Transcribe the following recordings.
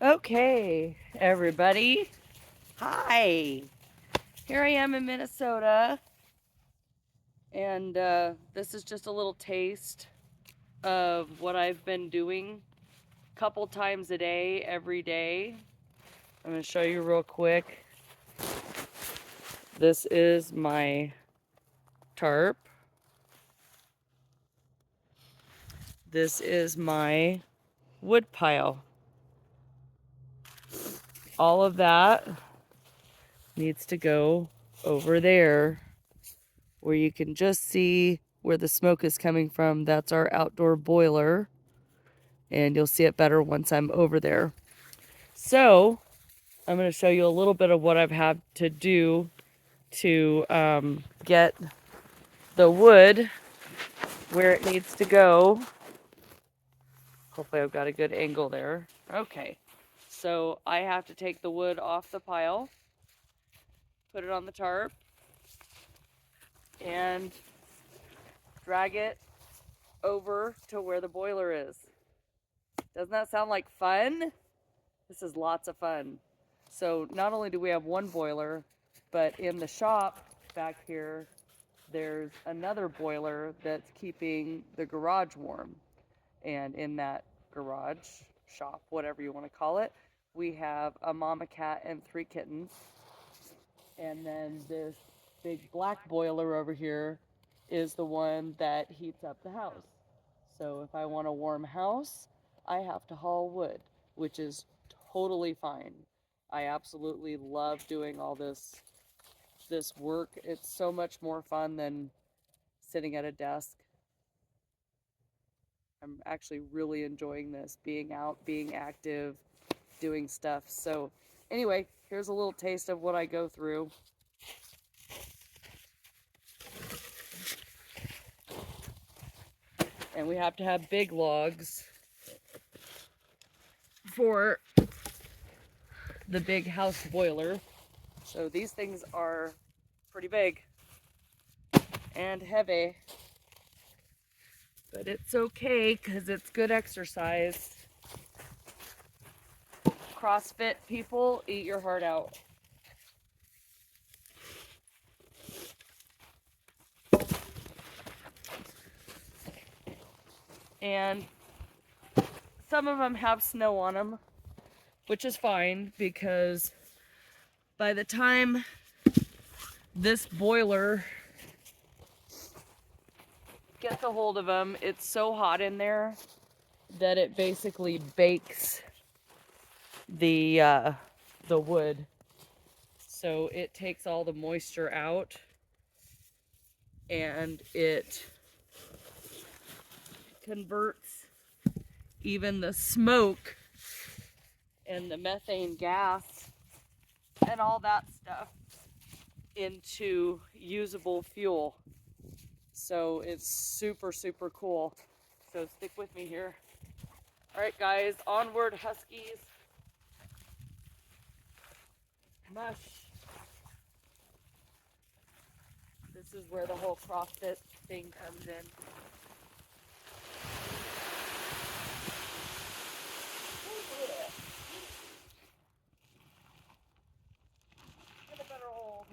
Okay, everybody. Hi. Here I am in Minnesota, and this is just a little taste of what I've been doing a couple times a day, every day. I'm going to show you real quick. This is my tarp. This is my wood pile. All of that needs to go over there where you can just see where the smoke is coming from. That's our outdoor boiler, and you'll see it better once I'm over there. So I'm going to show you a little bit of what I've had to do to get the wood where it needs to go. Hopefully I've got a good angle there. Okay, so I have to take the wood off the pile, put it on the tarp, and drag it over to where the boiler is. Doesn't that sound like fun? This is lots of fun. So not only do we have one boiler, but in the shop back here, there's another boiler that's keeping the garage warm. And in that garage, shop, whatever you want to call it, we have a mama cat and 3 kittens. And then this big black boiler over here is the one that heats up the house. So if I want a warm house, I have to haul wood, which is totally fine. I absolutely love doing all this work. It's so much more fun than sitting at a desk. I'm actually really enjoying this, being out, being active, doing stuff. So anyway, here's a little taste of what I go through. And we have to have big logs for the big house boiler. So these things are pretty big and heavy, but it's okay because it's good exercise. CrossFit people, eat your heart out. And some of them have snow on them, which is fine because by the time this boiler gets a hold of them, it's so hot in there that it basically bakes the wood. So it takes all the moisture out and it converts even the smoke and the methane gas and all that stuff into usable fuel. So it's super, super cool. So stick with me here. All right, guys, onward, Huskies. Mush. This is where the whole CrossFit thing comes in. Get a better hold.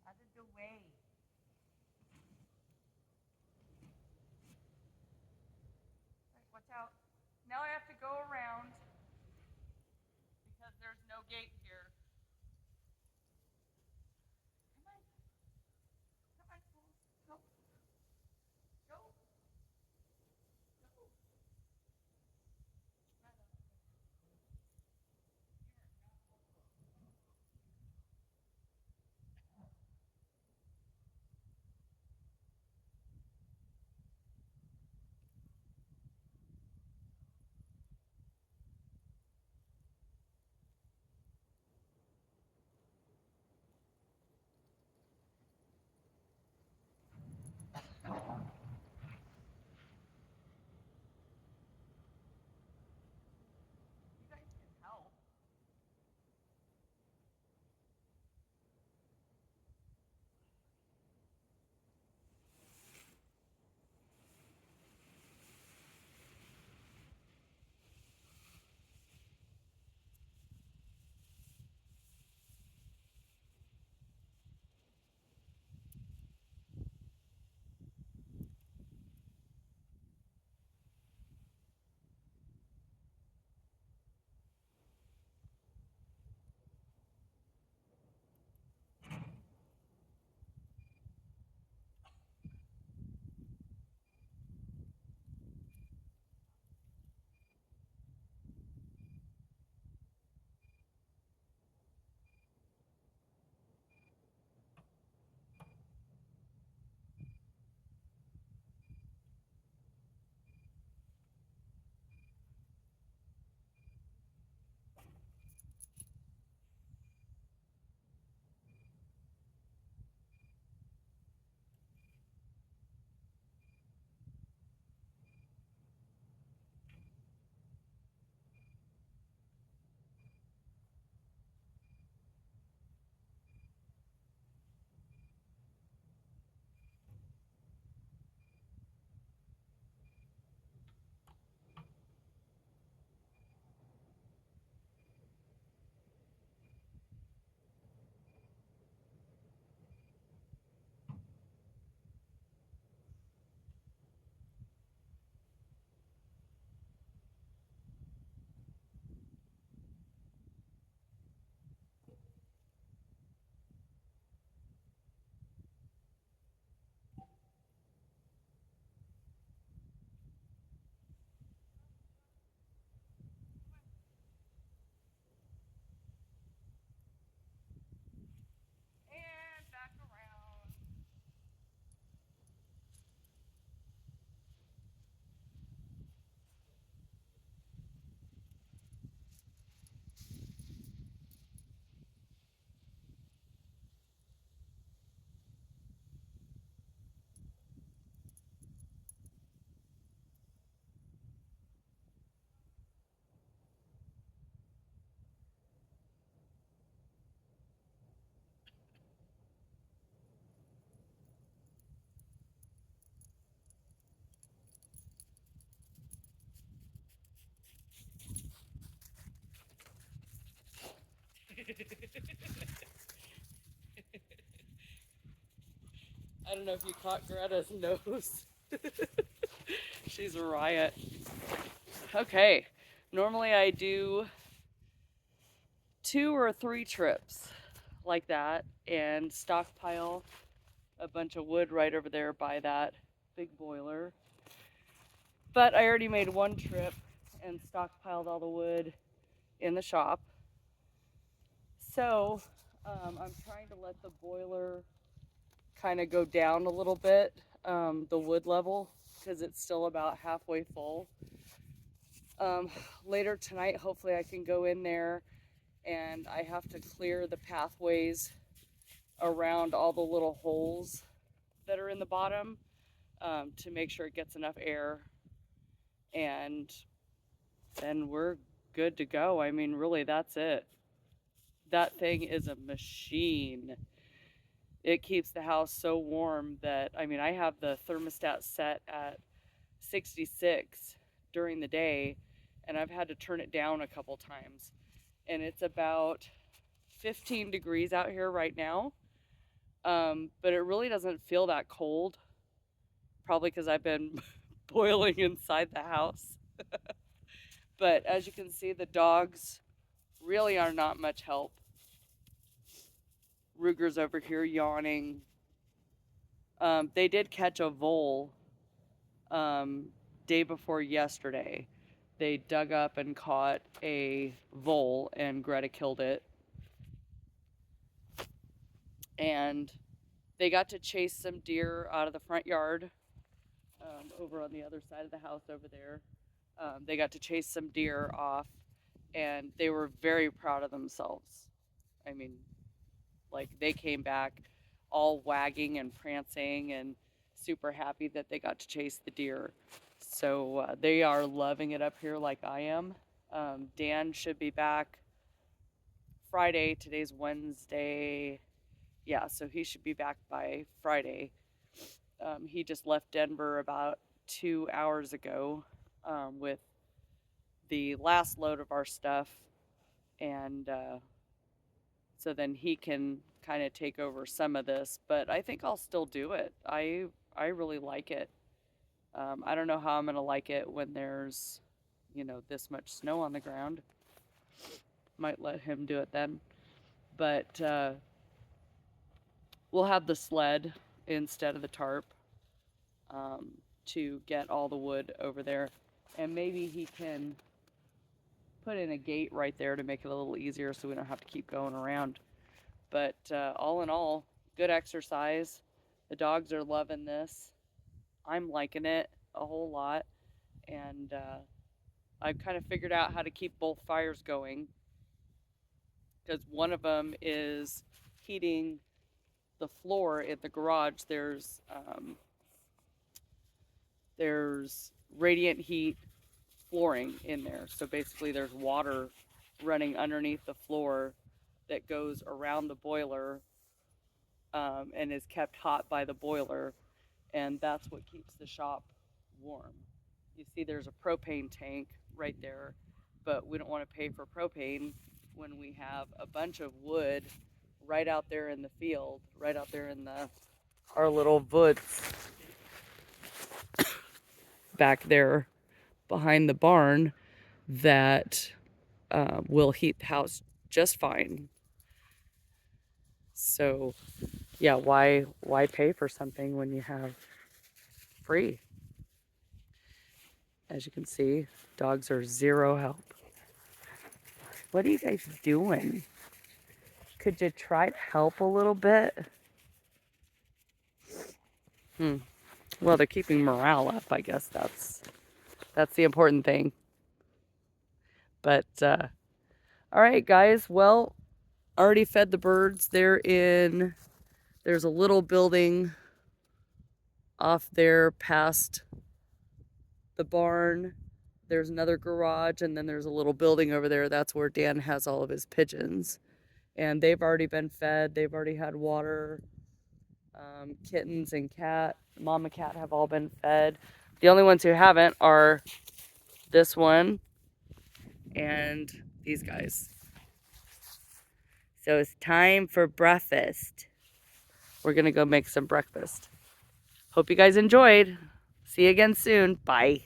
Out of the way. Watch out. Now I have to go around because there's no gate here. Come on. Come on, fools. Go. Go. Go. I don't know if you caught Greta's nose. She's a riot. Okay, normally I do 2 or 3 trips like that and stockpile a bunch of wood right over there by that big boiler. But I already made 1 trip and stockpiled all the wood in the shop. So I'm trying to let the boiler kind of go down a little bit, the wood level, because it's still about halfway full. Later tonight, hopefully I can go in there, and I have to clear the pathways around all the little holes that are in the bottom, to make sure it gets enough air, and then we're good to go. I mean, really, that's it. That thing is a machine. It keeps the house so warm that, I mean, I have the thermostat set at 66 during the day, and I've had to turn it down a couple times. And it's about 15 degrees out here right now, but it really doesn't feel that cold, probably because I've been boiling inside the house. But as you can see, the dogs really are not much help. Ruger's over here yawning. They did catch a vole day before yesterday. They dug up and caught a vole, and Greta killed it. And they got to chase some deer out of the front yard, over on the other side of the house over there. They got to chase some deer off, and they were very proud of themselves. I mean, like, they came back all wagging and prancing and super happy that they got to chase the deer. So they are loving it up here like I am. Dan should be back Friday. Today's Wednesday. Yeah, so he should be back by Friday. He just left Denver about 2 hours ago, with the last load of our stuff, and so then he can kind of take over some of this, but I think I'll still do it. I really like it. I don't know how I'm gonna like it when there's, this much snow on the ground. Might let him do it then, but we'll have the sled instead of the tarp, to get all the wood over there, and maybe he can put in a gate right there to make it a little easier so we don't have to keep going around. But all in all, good exercise. The dogs are loving this. I'm liking it a whole lot, and I've kind of figured out how to keep both fires going, because one of them is heating the floor in the garage. There's radiant heat flooring in there, so basically there's water running underneath the floor that goes around the boiler, and is kept hot by the boiler, and that's what keeps the shop warm. You see there's a propane tank right there, but we don't want to pay for propane when we have a bunch of wood right out there in the field, right out there in our little woods back there behind the barn that will heat the house just fine. So yeah, why pay for something when you have free? As you can see, dogs are zero help. What are you guys doing? Could you try to help a little bit? Well, they're keeping morale up. I guess that's the important thing. But all right, guys. Well, already fed the birds. There's a little building off there past the barn. There's another garage, and then there's a little building over there. That's where Dan has all of his pigeons. And they've already been fed. They've already had water. Kittens and mama cat have all been fed. The only ones who haven't are this one and these guys. So it's time for breakfast. We're going to go make some breakfast. Hope you guys enjoyed. See you again soon. Bye.